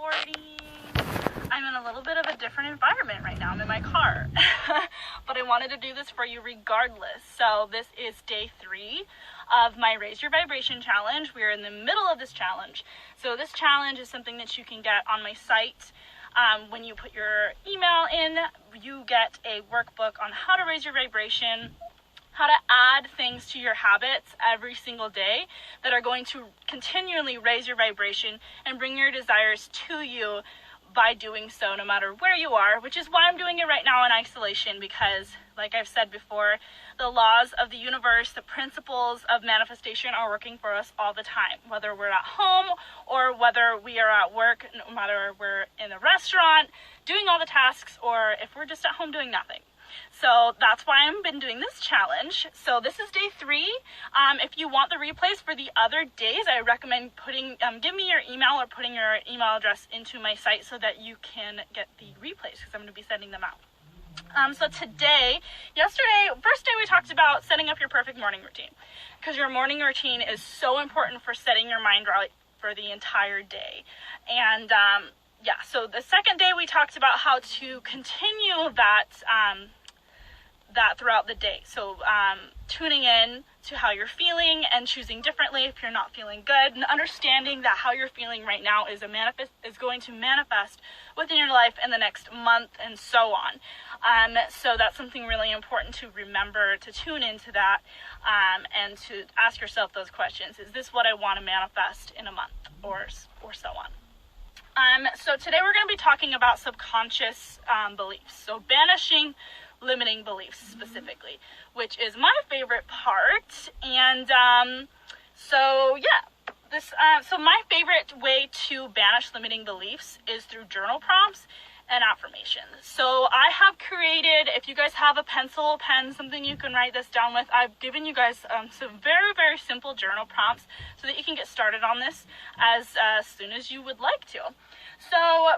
recording. I'm in a little bit of a different environment right now. I'm in my car. But I wanted to do this for you regardless. So this is day 3 of my Raise Your Vibration challenge. We're in the middle of this challenge. So this challenge is something that you can get on my site. When you put your email in, you get a workbook on how to raise your vibration, how to add things to your habits every single day that are going to continually raise your vibration and bring your desires to you by doing so no matter where you are, which is why I'm doing it right now in isolation, because like I've said before, the laws of the universe, the principles of manifestation are working for us all the time, whether we're at home or whether we are at work, no matter we're in a restaurant doing all the tasks or if we're just at home doing nothing. So that's why I've been doing this challenge. So this is day 3. If you want the replays for the other days, I recommend give me your email or putting your email address into my site so that you can get the replays, because I'm going to be sending them out. So yesterday, first day we talked about setting up your perfect morning routine, because your morning routine is so important for setting your mind right for the entire day. And so the second day we talked about how to continue that throughout the day. So tuning in to how you're feeling and choosing differently if you're not feeling good, and understanding that how you're feeling right now is going to manifest within your life in the next month and so on. So that's something really important to remember, to tune into that, and to ask yourself those questions. Is this what I want to manifest in a month, or so on? So today we're going to be talking about subconscious beliefs. So banishing limiting beliefs specifically, which is my favorite part. And so my favorite way to banish limiting beliefs is through journal prompts and affirmations. So I have created, if you guys have a pencil, pen, something you can write this down with, I've given you guys some very, very simple journal prompts so that you can get started on this as soon as you would like to. So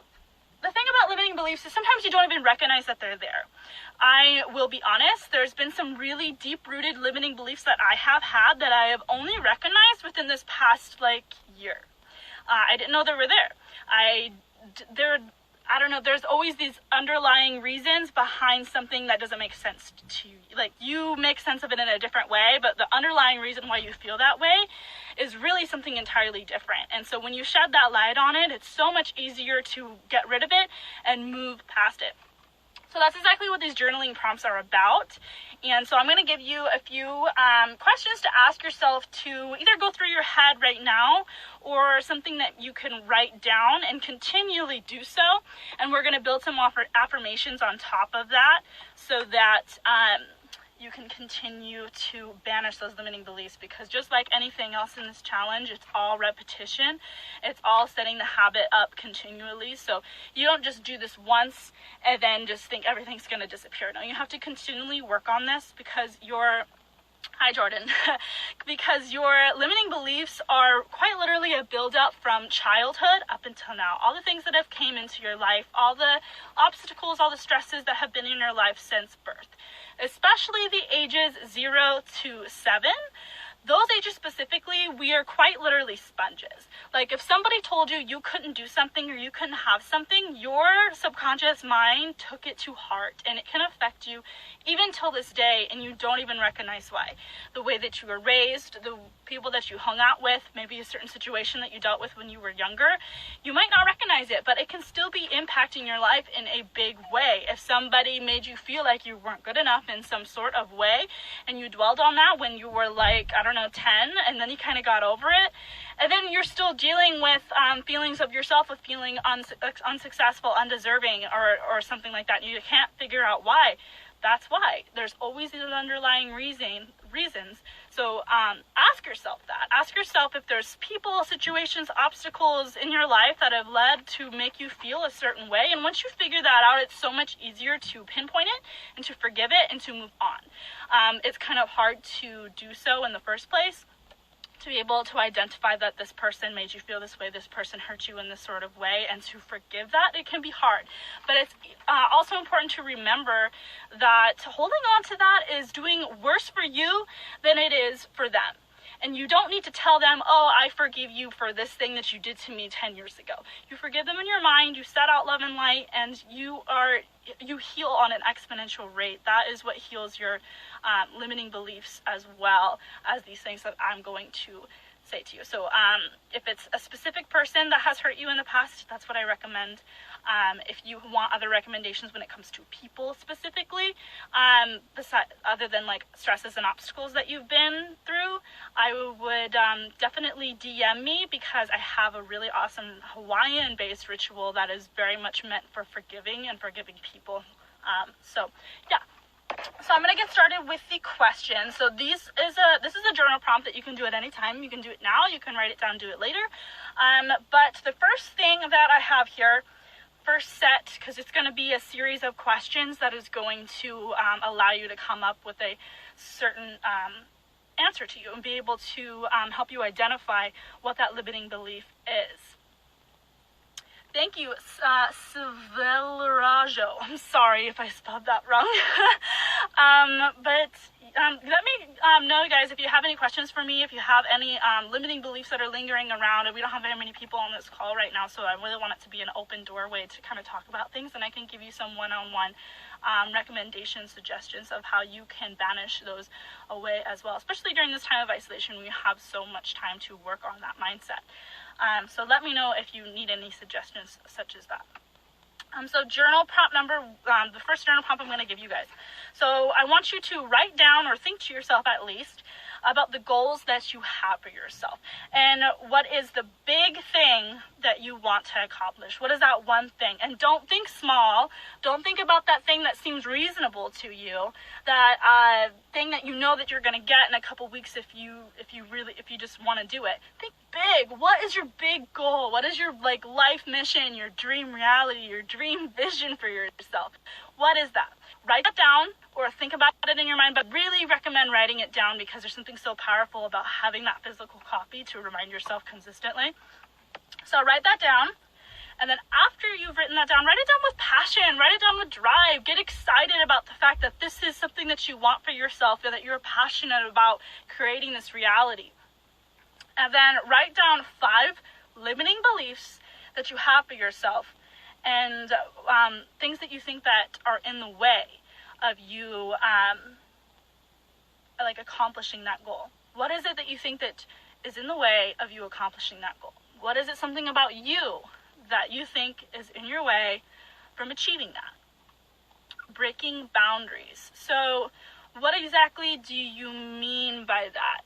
the thing about limiting beliefs is sometimes you don't even recognize that they're there. I will be honest, there's been some really deep-rooted limiting beliefs that I have had that I have only recognized within this past year. I didn't know they were there. I don't know, there's always these underlying reasons behind something that doesn't make sense to you. Like, you make sense of it in a different way, but the underlying reason why you feel that way is really something entirely different. And so when you shed that light on it, it's so much easier to get rid of it and move past it. So that's exactly what these journaling prompts are about. And so I'm going to give you a few questions to ask yourself to either go through your head right now, or something that you can write down and continually do so. And we're going to build some affirmations on top of that so that you can continue to banish those limiting beliefs, because just like anything else in this challenge, it's all repetition. It's all setting the habit up continually. So you don't just do this once and then just think everything's going to disappear. No, you have to continually work on this, because hi Jordan, because your limiting beliefs are quite literally a build-up from childhood up until now. All the things that have came into your life, all the obstacles, all the stresses that have been in your life since birth, especially the ages 0 to 7. Those ages specifically, we are quite literally sponges. Like, if somebody told you you couldn't do something or you couldn't have something, your subconscious mind took it to heart, and it can affect you even till this day, and you don't even recognize why. The way that you were raised, the people that you hung out with, maybe a certain situation that you dealt with when you were younger, you might not recognize it, but it can still be impacting your life in a big way. If somebody made you feel like you weren't good enough in some sort of way, and you dwelled on that when you were 10, and then you kind of got over it, and then you're still dealing with feelings of yourself of feeling unsuccessful, undeserving, or something like that, and you can't figure out why. That's why. There's always these underlying reasons. So ask yourself that. Ask yourself if there's people, situations, obstacles in your life that have led to make you feel a certain way. And once you figure that out, it's so much easier to pinpoint it and to forgive it and to move on. It's kind of hard to do so in the first place, to be able to identify that this person made you feel this way, this person hurt you in this sort of way, and to forgive that. It can be hard, but it's also important to remember that holding on to that is doing worse for you than it is for them. And you don't need to tell them, oh, I forgive you for this thing that you did to me 10 years ago. You forgive them in your mind, you set out love and light, and you heal on an exponential rate. That is what heals your limiting beliefs as well as these things that I'm going to say to you. So if it's a specific person that has hurt you in the past, that's what I recommend. If you want other recommendations when it comes to people specifically, other than like stresses and obstacles that you've been through, I would definitely DM me, because I have a really awesome Hawaiian-based ritual that is very much meant for forgiving and forgiving people. So yeah. So I'm going to get started with the question. So this is a journal prompt that you can do at any time. You can do it now, you can write it down, do it later. But the first thing that I have here, first set, because it's going to be a series of questions that is going to allow you to come up with a certain answer to you and be able to help you identify what that limiting belief is. Thank you, Silverajo. I'm sorry if I spelled that wrong. But let me know, guys, if you have any questions for me, if you have any limiting beliefs that are lingering around. And we don't have very many people on this call right now, so I really want it to be an open doorway to kind of talk about things, and I can give you some one-on-one recommendations, suggestions of how you can banish those away as well, especially during this time of isolation. We have so much time to work on that mindset. So let me know if you need any suggestions such as that. So journal prompt the first journal prompt I'm going to give you guys. So I want you to write down, or think to yourself at least, about the goals that you have for yourself. And what is the big thing that you want to accomplish? What is that one thing? And don't think small. Don't think about that thing that seems reasonable to you. That thing that you know that you're going to get in a couple weeks if you just want to do it. Think big. What is your big goal? What is your life mission, your dream reality, your dream vision for yourself? What is that? Write that down, or think about it in your mind, but really recommend writing it down, because there's something so powerful about having that physical copy to remind yourself consistently. So write that down, and then after you've written that down, write it down with passion, write it down with drive, get excited about the fact that this is something that you want for yourself, and that you're passionate about creating this reality. And then write down 5 limiting beliefs that you have for yourself, and things that you think that are in the way of you accomplishing that goal. What is it that you think that is in the way of you accomplishing that goal? What is it, something about you that you think is in your way from achieving that? Breaking boundaries. So what exactly do you mean by that?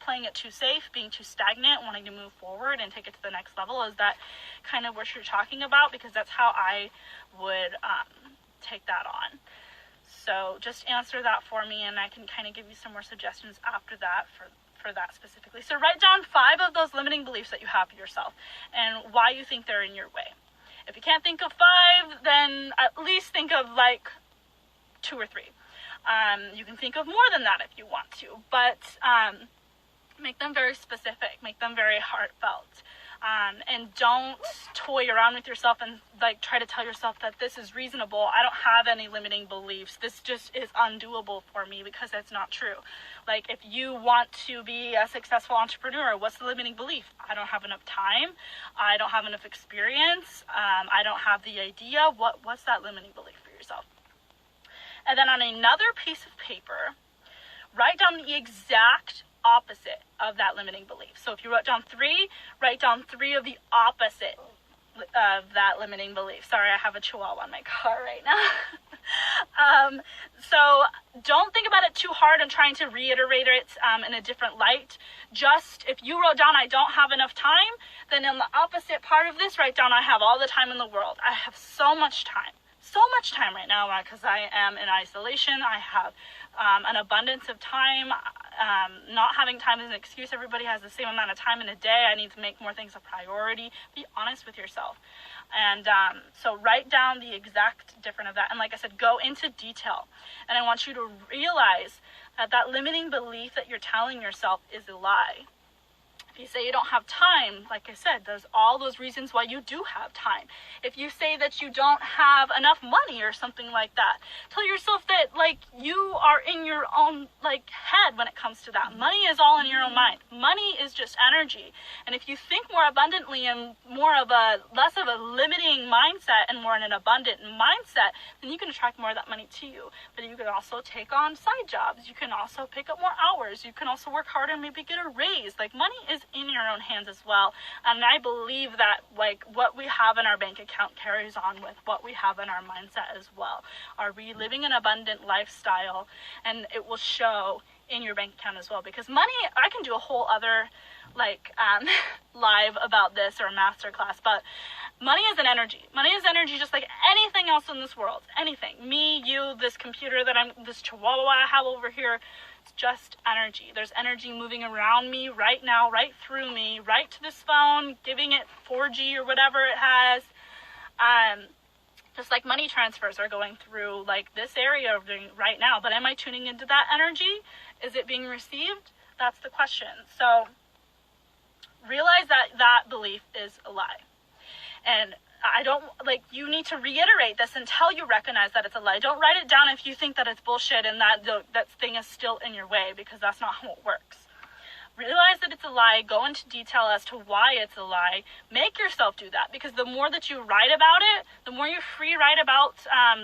Playing it too safe, being too stagnant, wanting to move forward and take it to the next level? Is that kind of what you're talking about? Because that's how I would take that on. So just answer that for me, and I can kind of give you some more suggestions after that for that specifically. So write down 5 of those limiting beliefs that you have for yourself and why you think they're in your way. If you can't think of 5, then at least think of 2 or 3. You can think of more than that if you want to, but make them very specific, make them very heartfelt, and don't toy around with yourself and try to tell yourself that this is reasonable. I don't have any limiting beliefs. This just is undoable for me, because that's not true. If you want to be a successful entrepreneur, what's the limiting belief? I don't have enough time. I don't have enough experience. I don't have the idea. What's that limiting belief for yourself? And then on another piece of paper, write down the exact opposite of that limiting belief. So if you wrote down 3, write down 3 of the opposite of that limiting belief. Sorry, I have a chihuahua in my car right now. So don't think about it too hard and trying to reiterate it in a different light. Just, if you wrote down I don't have enough time, then in the opposite part of this, write down I have all the time in the world. I have so much time right now, because I am in isolation. I have an abundance of time. Not having time is an excuse. Everybody has the same amount of time in a day. I need to make more things a priority. Be honest with yourself. And so write down the exact different of that. And like I said, go into detail. And I want you to realize that that limiting belief that you're telling yourself is a lie. If you say you don't have time, like I said, there's all those reasons why you do have time. If you say that you don't have enough money or something like that, tell yourself that, like, you are in your own, like, head when it comes to that. Money is all in your own mind. Money is just energy. And if you think more abundantly and less of a limiting mindset and more in an abundant mindset, then you can attract more of that money to you. But you can also take on side jobs. You can also pick up more hours. You can also work harder and maybe get a raise. Like, money is in your own hands as well. And I believe that, like, what we have in our bank account carries on with what we have in our mindset as well. Are we living an abundant lifestyle? And it will show in your bank account as well. Because money, I can do a whole other, like, live about this or a masterclass, but money is an energy. Money is energy just like anything else in this world. Anything. Me, you, this computer this chihuahua I have over here, it's just energy. There's energy moving around me right now, right through me, right to this phone, giving it 4G or whatever it has. Just like money transfers are going through, like, this area right now. But am I tuning into that energy? Is it being received? That's the question. So realize that belief is a lie. And you need to reiterate this until you recognize that it's a lie. Don't write it down if you think that it's bullshit and that thing is still in your way, because that's not how it works. Realize that it's a lie. Go into detail as to why it's a lie. Make yourself do that, because the more that you write about it, the more you free write about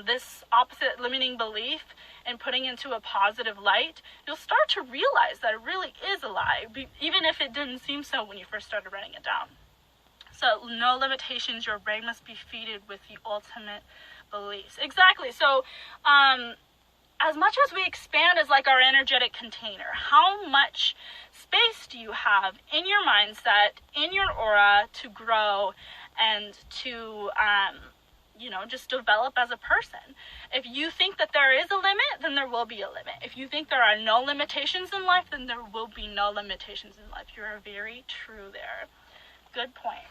this opposite limiting belief and putting into a positive light, you'll start to realize that it really is a lie, even if it didn't seem so when you first started writing it down. So, no limitations. Your brain must be fed with the ultimate beliefs. Exactly. So, as much as we expand as like our energetic container, how much space do you have in your mindset, in your aura, to grow and to, just develop as a person? If you think that there is a limit, then there will be a limit. If you think there are no limitations in life, then there will be no limitations in life. You are very true there. Good point.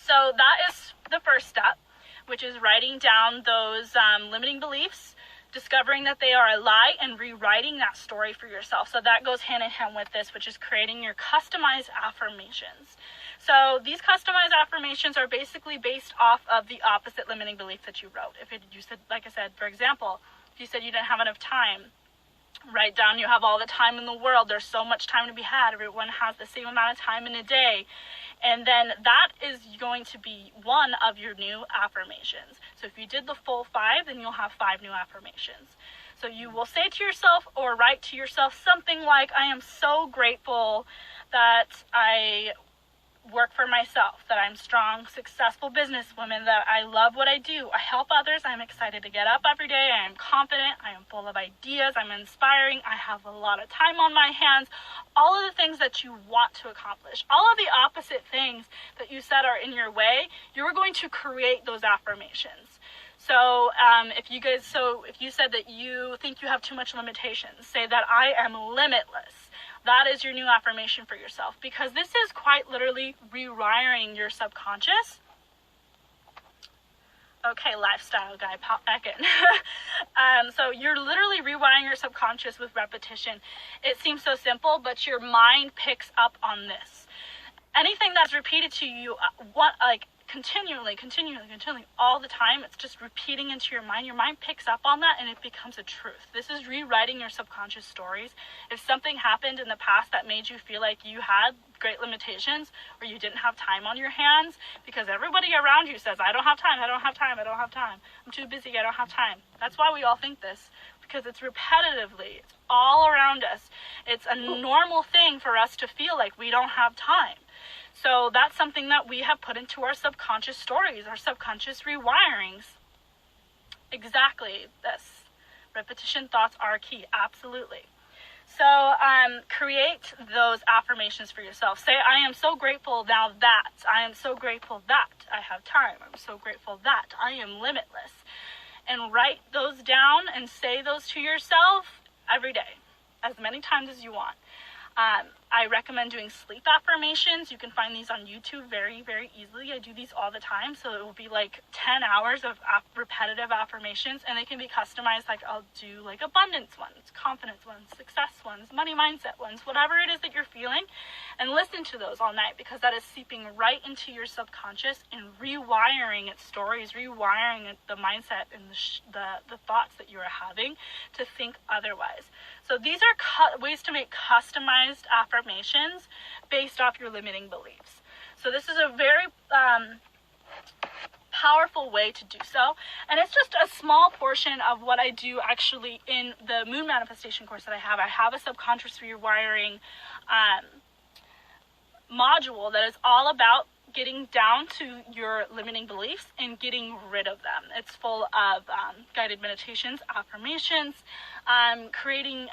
So that is the first step, which is writing down those limiting beliefs, discovering that they are a lie, and rewriting that story for yourself. So that goes hand in hand with this, which is creating your customized affirmations. So these customized affirmations are basically based off of the opposite limiting belief that you wrote. You said, like I said, for example, if you said you didn't have enough time, write down you have all the time in the world. There's so much time to be had. Everyone has the same amount of time in a day. And then that is going to be one of your new affirmations. So if you did the full 5, then you'll have 5 new affirmations. So you will say to yourself or write to yourself something like, I am so grateful that I work for myself, that I'm strong, successful businesswoman, that I love what I do, I help others, I'm excited to get up every day, I am confident, I am full of ideas, I'm inspiring, I have a lot of time on my hands. All of the things that you want to accomplish, all of the opposite things that you said are in your way, you're going to create those affirmations. So if you said that you think you have too much limitations, say that I am limitless. That is your new affirmation for yourself, because this is quite literally rewiring your subconscious. Okay, lifestyle guy, pop back in. So you're literally rewiring your subconscious with repetition. It seems so simple, but your mind picks up on this. Anything that's repeated to you, continually, all the time, it's just repeating into your mind. Your mind picks up on that and it becomes a truth. This is rewriting your subconscious stories. If something happened in the past that made you feel like you had great limitations or you didn't have time on your hands, because everybody around you says, I don't have time, I'm too busy, I don't have time. That's why we all think this, because it's repetitively, it's all around us. It's a normal thing for us to feel like we don't have time. So that's something that we have put into our subconscious stories, our subconscious rewirings. Exactly this. Repetition thoughts are key. Absolutely. So create those affirmations for yourself. Say, I am so grateful now that. I am so grateful that I have time. I'm so grateful that I am limitless. And write those down and say those to yourself every day, as many times as you want. I recommend doing sleep affirmations. You can find these on YouTube very, very easily. I do these all the time, so it will be like 10 hours of repetitive affirmations, and they can be customized. Like I'll do like abundance ones, confidence ones, success ones, money mindset ones, whatever it is that you're feeling, and listen to those all night, because that is seeping right into your subconscious and rewiring its stories, rewiring the mindset and the thoughts that you are having to think otherwise. So these are ways to make customized affirmations based off your limiting beliefs. So this is a very powerful way to do so, and it's just a small portion of what I do actually in the moon manifestation course that I have. I have a subconscious rewiring module that is all about getting down to your limiting beliefs and getting rid of them. It's full of guided meditations, affirmations, creating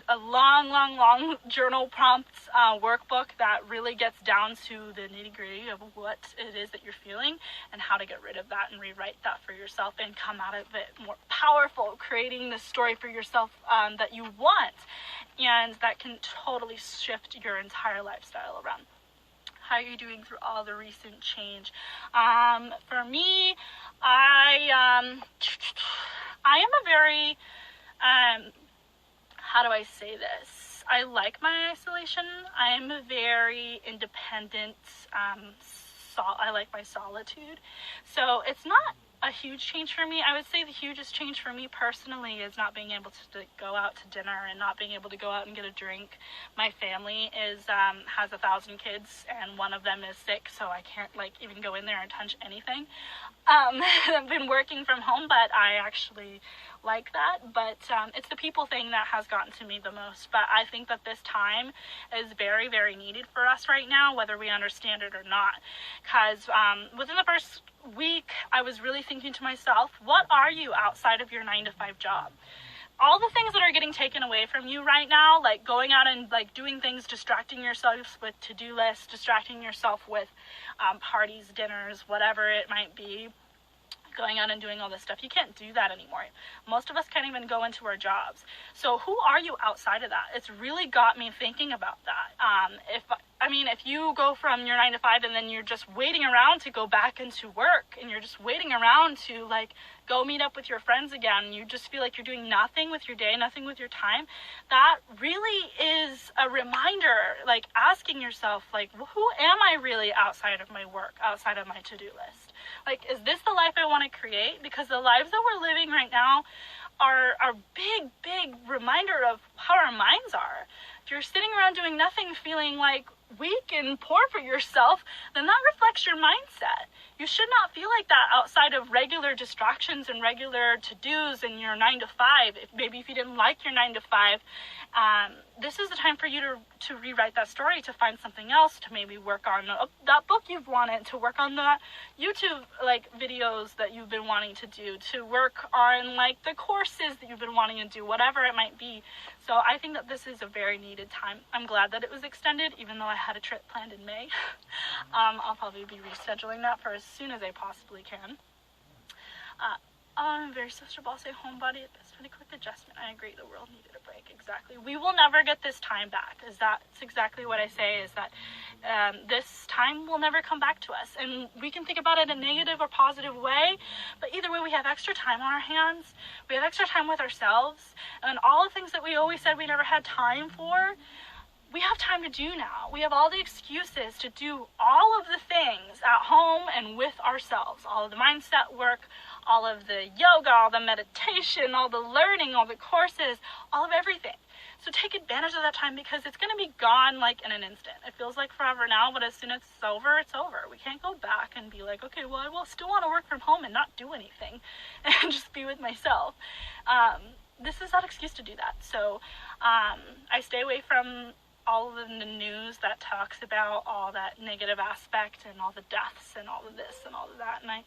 a long journal prompts workbook that really gets down to the nitty-gritty of what it is that you're feeling and how to get rid of that and rewrite that for yourself and come out of it more powerful, creating the story for yourself that you want, and that can totally shift your entire lifestyle around. How are you doing through all the recent change? For me, I am a very, how do I say this? I like my isolation. I am a very independent, I like my solitude. So it's not a huge change for me. I would say the hugest change for me personally is not being able to go out to dinner and not being able to go out and get a drink. My family has 1,000 kids, and one of them is sick, so I can't even go in there and touch anything. I've been working from home, but I actually like that, but it's the people thing that has gotten to me the most. But I think that this time is very, very needed for us right now, whether we understand it or not, because within the first week I was really thinking to myself, what are you outside of your 9-to-5 job? All the things that are getting taken away from you right now, like going out and doing things, distracting yourself with to-do lists, distracting yourself with parties, dinners, whatever it might be, going out and doing all this stuff. You can't do that anymore. Most of us can't even go into our jobs. So who are you outside of that? It's really got me thinking about that. If you go from your 9-to-5 and then you're just waiting around to go back into work, and you're just waiting around to go meet up with your friends again, you just feel like you're doing nothing with your day, nothing with your time, that really is a reminder, asking yourself, who am I really outside of my work, outside of my to-do list? Is this the life I want to create? Because the lives that we're living right now are a big reminder of how our minds are. If you're sitting around doing nothing, feeling weak and poor for yourself, then that reflects your mindset. You should not feel like that outside of regular distractions and regular to-dos in your 9-to-5. Maybe if you didn't like your 9-to-5, this is the time for you to rewrite that story, to find something else, to maybe work on that book you've wanted, to work on the YouTube videos that you've been wanting to do, to work on the courses that you've been wanting to do, whatever it might be. So I think that this is a very needed time. I'm glad that it was extended, even though I had a trip planned in May. I'll probably be rescheduling that for as soon as I possibly can. I'm a very sociable, say homebody. It's been a quick adjustment. I agree, the world needed a break. Exactly. We will never get this time back. That's exactly what I say, is that this time will never come back to us. And we can think about it in a negative or positive way, but either way, we have extra time on our hands. We have extra time with ourselves, and all the things that we always said we never had time for, we have time to do now. We have all the excuses to do all of the things at home and with ourselves. All of the mindset work, all of the yoga, all the meditation, all the learning, all the courses, all of everything. So take advantage of that time, because it's going to be gone in an instant. It feels like forever now, but as soon as it's over, it's over. We can't go back and be like, okay, well, I will still want to work from home and not do anything and just be with myself. This is not an excuse to do that. So I stay away from all of the news that talks about all that negative aspect and all the deaths and all of this and all of that. And I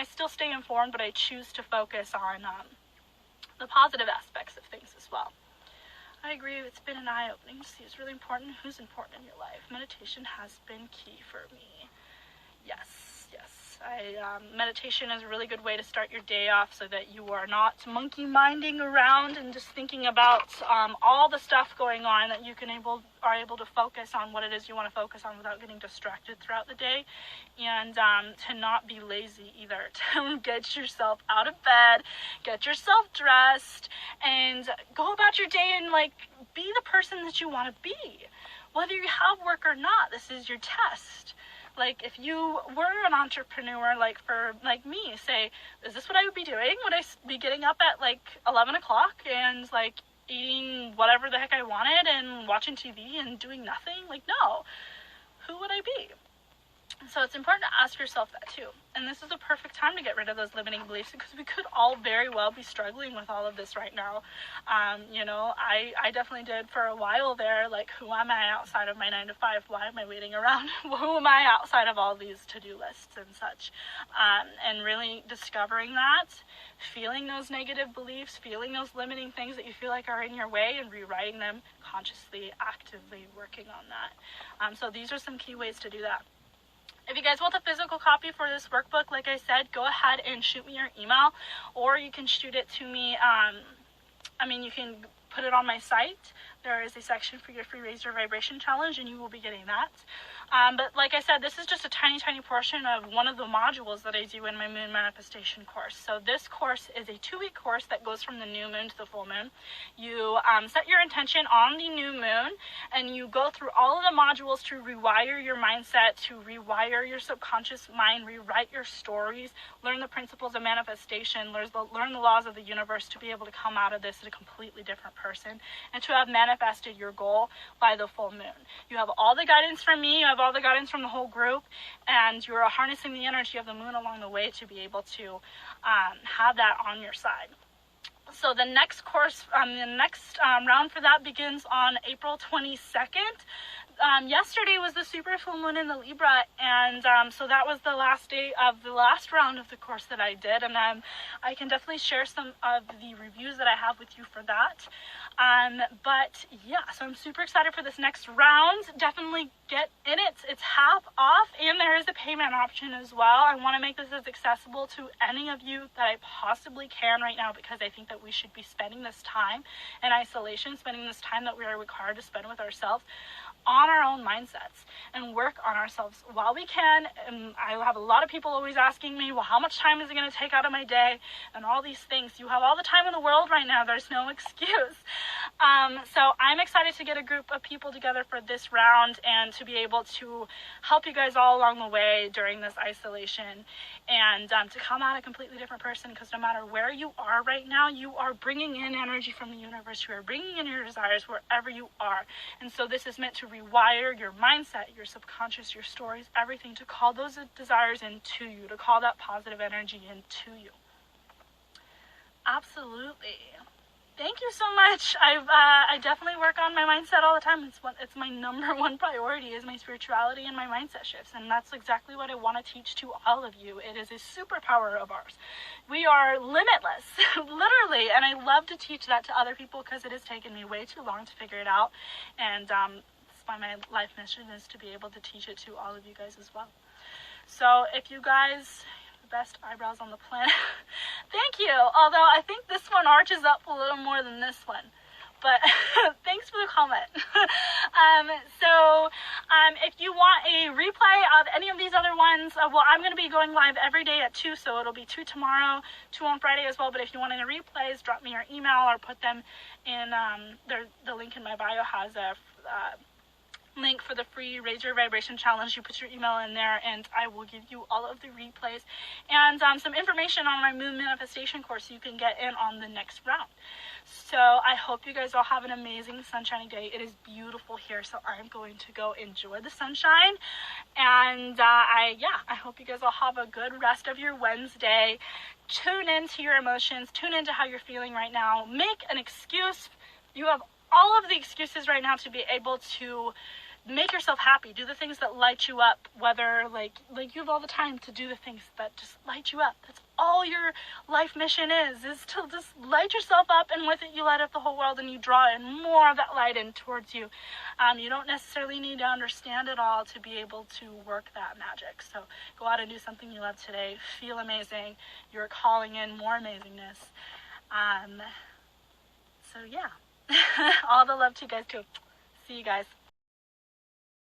still stay informed, but I choose to focus on the positive aspects of things as well. I agree, it's been an eye-opening to see it's really important who's important in your life. Meditation has been key for me. Yes. Meditation is a really good way to start your day off so that you are not monkey minding around and just thinking about all the stuff going on, that you are able to focus on what it is you want to focus on without getting distracted throughout the day, and to not be lazy either. To get yourself out of bed, get yourself dressed, and go about your day and be the person that you want to be. Whether you have work or not, this is your test. If you were an entrepreneur, for me, say, is this what I would be doing? Would I be getting up at 11 o'clock and eating whatever the heck I wanted and watching TV and doing nothing? No. Who would I be? So it's important to ask yourself that too. And this is the perfect time to get rid of those limiting beliefs, because we could all very well be struggling with all of this right now. I definitely did for a while there. Who am I outside of my 9 to 5? Why am I waiting around? Who am I outside of all these to-do lists and such? And really discovering that, feeling those negative beliefs, feeling those limiting things that you feel like are in your way, and rewriting them consciously, actively working on that. So these are some key ways to do that. If you guys want the physical copy for this workbook, like I said, go ahead and shoot me your email, or you can shoot it to me. You can put it on my site. There is a section for your free Raise Your Vibration Challenge, and you will be getting that. But like I said, this is just a tiny, tiny portion of one of the modules that I do in my Moon Manifestation course. So this course is a 2-week course that goes from the new moon to the full moon. You set your intention on the new moon, and you go through all of the modules to rewire your mindset, to rewire your subconscious mind, rewrite your stories, learn the principles of manifestation, learn the laws of the universe to be able to come out of this as a completely different person, and to have manifested your goal by the full moon. You have all the guidance from me, you have all the guidance from the whole group, and you're harnessing the energy of the moon along the way to be able to have that on your side. So the next course, round for that begins on April 22nd. Yesterday was the super full moon in the Libra, and so that was the last day of the last round of the course that I did, and I can definitely share some of the reviews that I have with you for that. But yeah, so I'm super excited for this next round. Definitely get in it. It's half off, and there is a payment option as well. I want to make this as accessible to any of you that I possibly can right now, because I think that we should be spending this time in isolation, spending this time that we are required to spend with ourselves on our own mindsets, and work on ourselves while we can. And I have a lot of people always asking me, well, how much time is it going to take out of my day, and all these things. You have all the time in the world right now. There's no excuse. So I'm excited to get a group of people together for this round, and to be able to help you guys all along the way during this isolation, and to come out a completely different person, because no matter where you are right now, you are bringing in energy from the universe. You are bringing in your desires wherever you are. And so this is meant to rewire your mindset, your subconscious, your stories, everything, to call those desires into you, to call that positive energy into you. Absolutely. Thank you so much. I definitely work on my mindset all the time. It's my number one priority, is my spirituality and my mindset shifts, and that's exactly what I want to teach to all of you. It is a superpower of ours. We are limitless, literally, and I love to teach that to other people, because it has taken me way too long to figure it out, and that's why my life mission is to be able to teach it to all of you guys as well. So if you guys, best eyebrows on the planet. Thank you. Although I think this one arches up a little more than this one, but thanks for the comment. If you want a replay of any of these other ones, I'm going to be going live every day at 2, so it'll be 2 tomorrow, 2 on Friday as well. But if you want any replays, drop me your email, or put them in the link in my bio has a link for the free Raise Your Vibration Challenge. You put your email in there, and I will give you all of the replays and some information on my Moon Manifestation course you can get in on the next round. So I hope you guys all have an amazing sunshiny day. It is beautiful here, so I'm going to go enjoy the sunshine, and I hope you guys all have a good rest of your Wednesday. Tune into your emotions, tune into how you're feeling right now. Make an excuse. You have all of the excuses right now to be able to make yourself happy. Do the things that light you up, whether like you have all the time to do the things that just light you up. That's all your life mission is to just light yourself up, and with it you light up the whole world, and you draw in more of that light in towards you. You don't necessarily need to understand it all to be able to work that magic. So go out and do something you love today. Feel amazing. You're calling in more amazingness. So yeah, all the love to you guys too. See you guys.